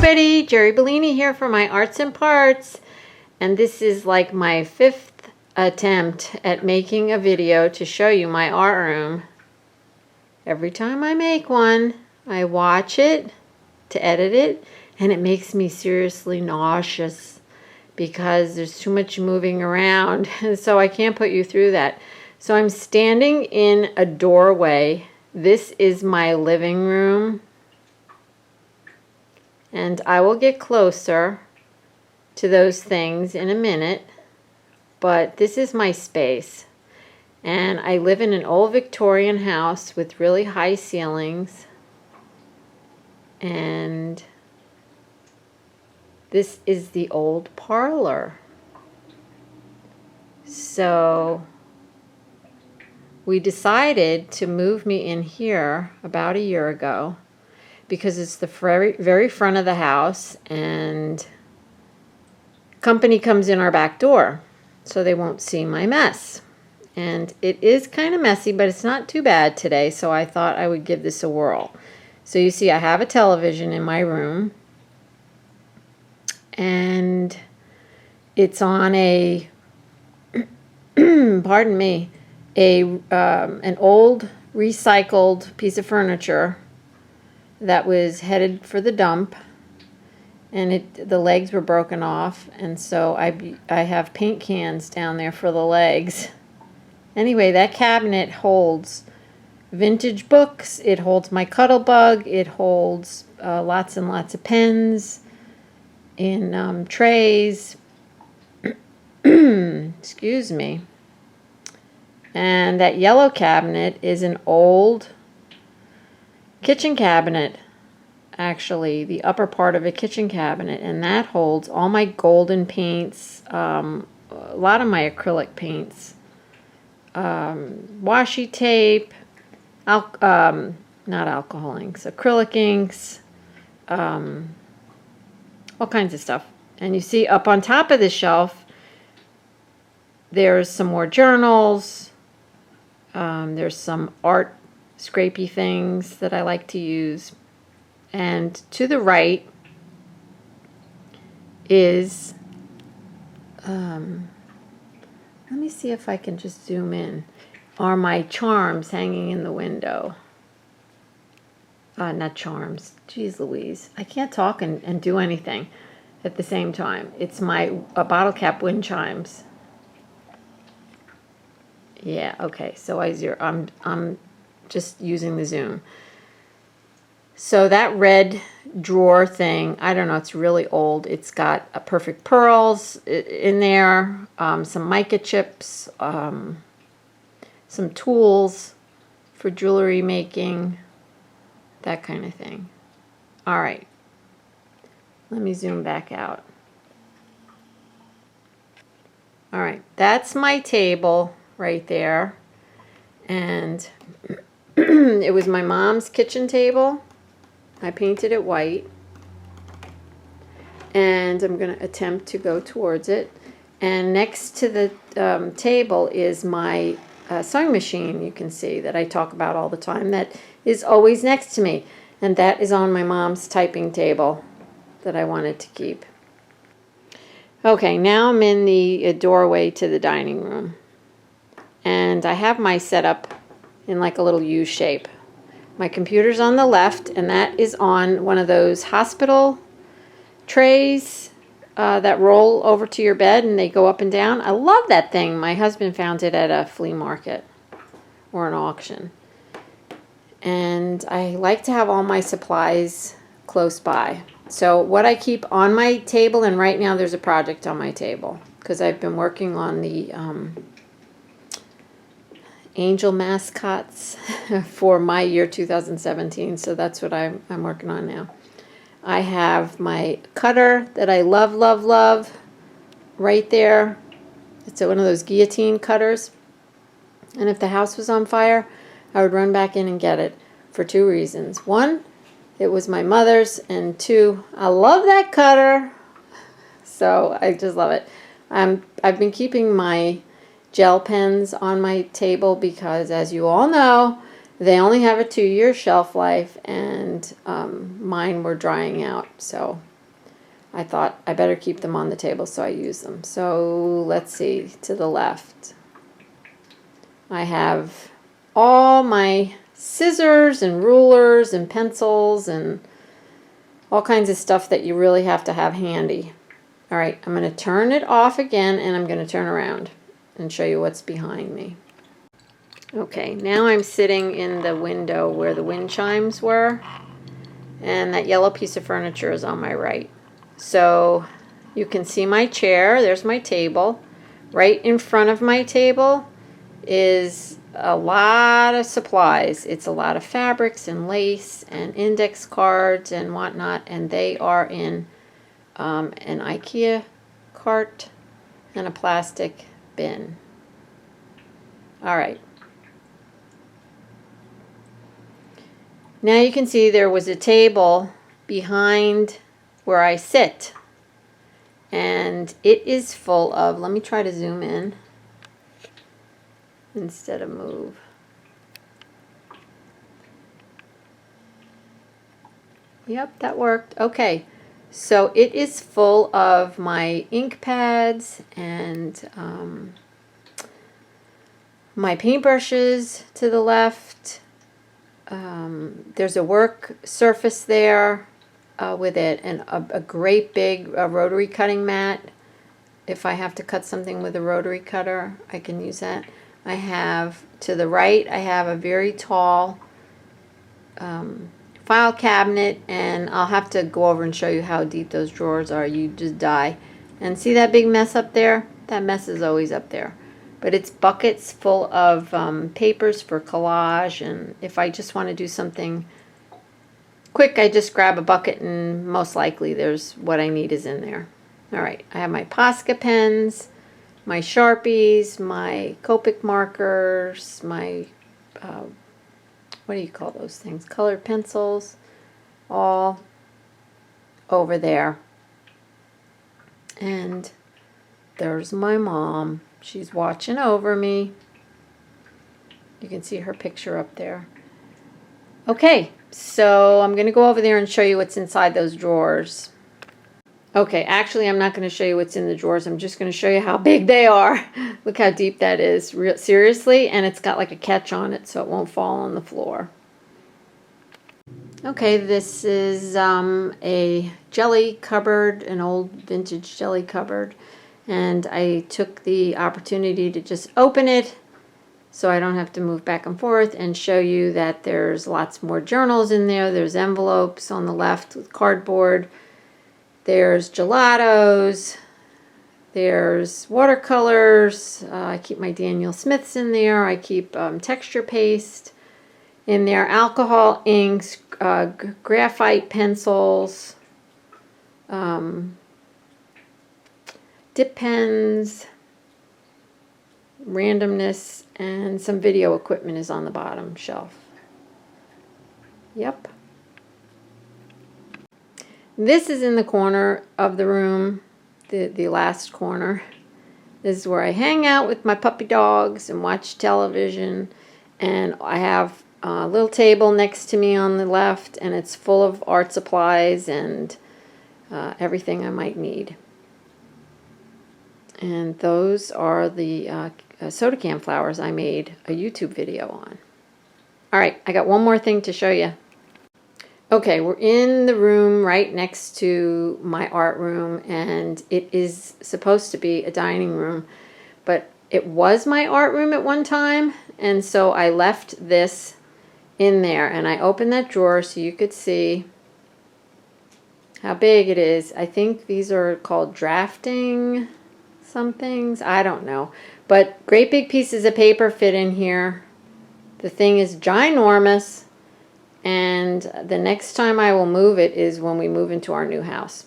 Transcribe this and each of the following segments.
everybody, Jeri Bellini here for my Arts and Parts, and this is like my 5th attempt at making a video to show you my art room. Every time I make one, I watch it to edit it, and it makes me seriously nauseous because there's too much moving around, so I can't put you through that. So I'm standing in a doorway. This is my living room. And I will get closer to those things in a minute, but this is my space. And I live in an old Victorian house with really high ceilings. And this is the old parlor. So we decided to move me in here about a year ago, because it's the very front of the house, and company comes in our back door, so they won't see my mess. And it is kind of messy, but it's not too bad today, so I thought I would give this a whirl. So you see I have a television in my room, and it's on a, pardon me, an old recycled piece of furniture that was headed for the dump, and the legs were broken off, and so I have paint cans down there for the legs. Anyway, that cabinet holds vintage books, it holds my Cuttlebug, it holds lots and lots of pens in trays. Excuse me. And that yellow cabinet is an old kitchen cabinet, actually, the upper part of a kitchen cabinet, and that holds all my golden paints, a lot of my acrylic paints, washi tape, not alcohol inks, acrylic inks, all kinds of stuff. And you see up on top of the shelf, there's some more journals, there's some art scrapey things that I like to use. And to the right is, let me see if I can just zoom in, are my charms hanging in the window. Not charms, geez Louise, I can't talk and do anything at the same time. It's my bottle cap wind chimes. Yeah, okay, so I'm just using the zoom. So that red drawer thing, I don't know, it's really old. It's got a perfect pearls in there, some mica chips, some tools for jewelry making, that kind of thing. All right, let me zoom back out. All right, that's my table right there. And it was my mom's kitchen table. I painted it white, and I'm going to attempt to go towards it. And next to the table is my sewing machine, you can see, that I talk about all the time, that is always next to me, and that is on my mom's typing table that I wanted to keep. Okay, now I'm in the doorway to the dining room, and I have my setup in like a little U shape. My computer's on the left, and that is on one of those hospital trays that roll over to your bed and they go up and down. I love that thing. My husband found it at a flea market or an auction. And I like to have all my supplies close by. So what I keep on my table, and right now there's a project on my table because I've been working on the angel mascots for my year 2017, so that's what I'm working on now. I have my cutter that I love, love, love right there. It's one of those guillotine cutters, and if the house was on fire, I would run back in and get it for 2 reasons. 1, it was my mother's, and 2, I love that cutter, so I just love it. I've been keeping my gel pens on my table because, as you all know, they only have a 2-year shelf life, and mine were drying out. So I thought I better keep them on the table, so I use them. So let's see, to the left, I have all my scissors and rulers and pencils and all kinds of stuff that you really have to have handy. All right, I'm going to turn it off again, and I'm going to turn around and show you what's behind me. Okay, now I'm sitting in the window where the wind chimes were, and that yellow piece of furniture is on my right. So you can see my chair. There's my table. Right in front of my table is a lot of supplies. It's a lot of fabrics and lace and index cards and whatnot, and they are in an IKEA cart and a plastic bin. All right. Now you can see there was a table behind where I sit, and it is full of, let me try to zoom in instead of move. Yep, that worked. Okay, so it is full of my ink pads and my paintbrushes to the left. There's a work surface there with it, and a great big rotary cutting mat. If I have to cut something with a rotary cutter, I can use that. I have, to the right, I have a very tall file cabinet, and I'll have to go over and show you how deep those drawers are. You just die. And see that big mess up there? That mess is always up there. But it's buckets full of papers for collage, and if I just want to do something quick, I just grab a bucket, and most likely there's what I need is in there. All right, I have my Posca pens, my Sharpies, my Copic markers, my, what do you call those things? Colored pencils, all over there. And there's my mom. She's watching over me. You can see her picture up there. Okay, so I'm going to go over there and show you what's inside those drawers. Okay, actually I'm not going to show you what's in the drawers. I'm just going to show you how big they are. Look how deep that is. Seriously, and it's got like a catch on it so it won't fall on the floor. Okay, this is a jelly cupboard, an old vintage jelly cupboard. And I took the opportunity to just open it so I don't have to move back and forth, and show you that there's lots more journals in there. There's envelopes on the left with cardboard. There's gelatos. There's watercolors. I keep my Daniel Smiths in there. I keep texture paste in there, alcohol inks, graphite pencils, dip pens, randomness, and some video equipment is on the bottom shelf. Yep. This is in the corner of the room, the last corner. This is where I hang out with my puppy dogs and watch television. And I have a little table next to me on the left, and it's full of art supplies and everything I might need. And those are the soda can flowers I made a YouTube video on. All right, I got one more thing to show you. Okay, we're in the room right next to my art room, and it is supposed to be a dining room, but it was my art room at one time, and so I left this in there, and I opened that drawer so you could see how big it is. I think these are called drafting some things. I don't know. But great big pieces of paper fit in here. The thing is ginormous. And the next time I will move it is when we move into our new house.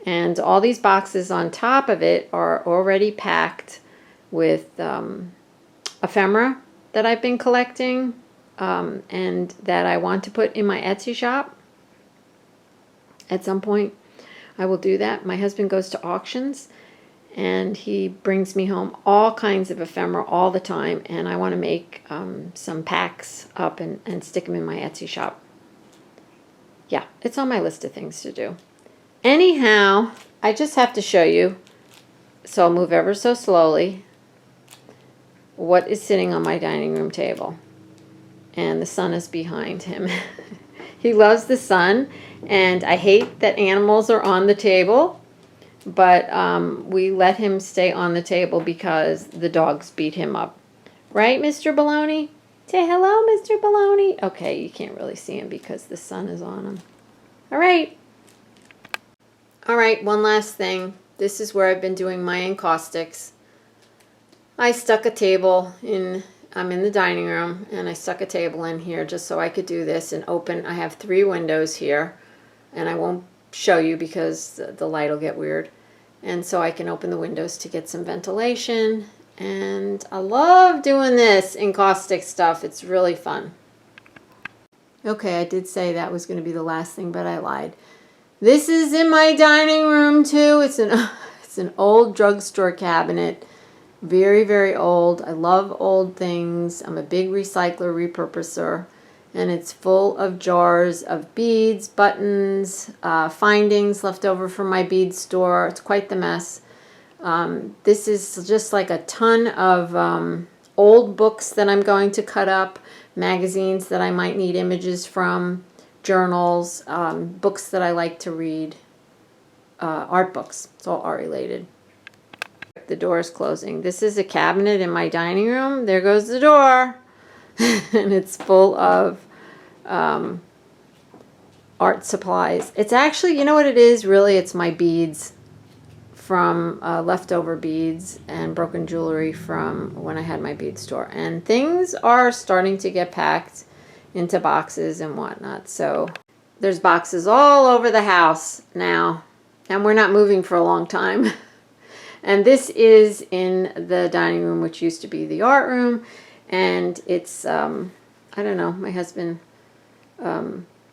And all these boxes on top of it are already packed with ephemera that I've been collecting and that I want to put in my Etsy shop. At some point I will do that. My husband goes to auctions, and he brings me home all kinds of ephemera all the time, and I want to make some packs up and stick them in my Etsy shop. Yeah, it's on my list of things to do. Anyhow, I just have to show you, so I'll move ever so slowly, what is sitting on my dining room table. And the sun is behind him. He loves the sun, and I hate that animals are on the table, but we let him stay on the table because the dogs beat him up. Right, Mr. Baloney? Say hello, Mr. Baloney. Okay, you can't really see him because the sun is on him. All right. All right, one last thing. This is where I've been doing my encaustics. I stuck a table in, I'm in the dining room, and I stuck a table in here just so I could do this and open. I have 3 windows here, and I won't show you because the light will get weird. And so I can open the windows to get some ventilation. And I love doing this encaustic stuff. It's really fun. Okay, I did say that was going to be the last thing, but I lied. This is in my dining room too. It's an old drugstore cabinet. Very, very old. I love old things. I'm a big recycler, repurposer. And it's full of jars of beads, buttons, findings left over from my bead store. It's quite the mess. This is just like a ton of old books that I'm going to cut up, magazines that I might need images from, journals, books that I like to read, art books. It's all art related. The door is closing. This is a cabinet in my dining room. There goes the door. And it's full of art supplies. It's actually, you know what it is? Really, it's my beads from leftover beads and broken jewelry from when I had my bead store. And things are starting to get packed into boxes and whatnot. So there's boxes all over the house now. And we're not moving for a long time. And this is in the dining room, which used to be the art room. And it's, I don't know, my husband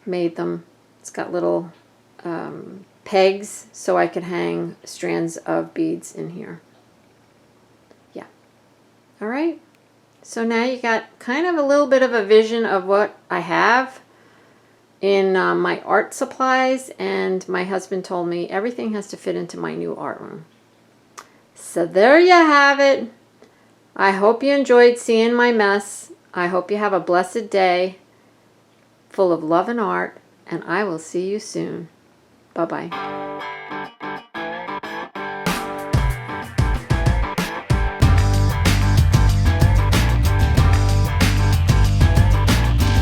made them. It's got little pegs so I could hang strands of beads in here. Yeah. All right. So now you got kind of a little bit of a vision of what I have in my art supplies. And my husband told me everything has to fit into my new art room. So there you have it. I hope you enjoyed seeing my mess. I hope you have a blessed day full of love and art, and I will see you soon. Bye-bye.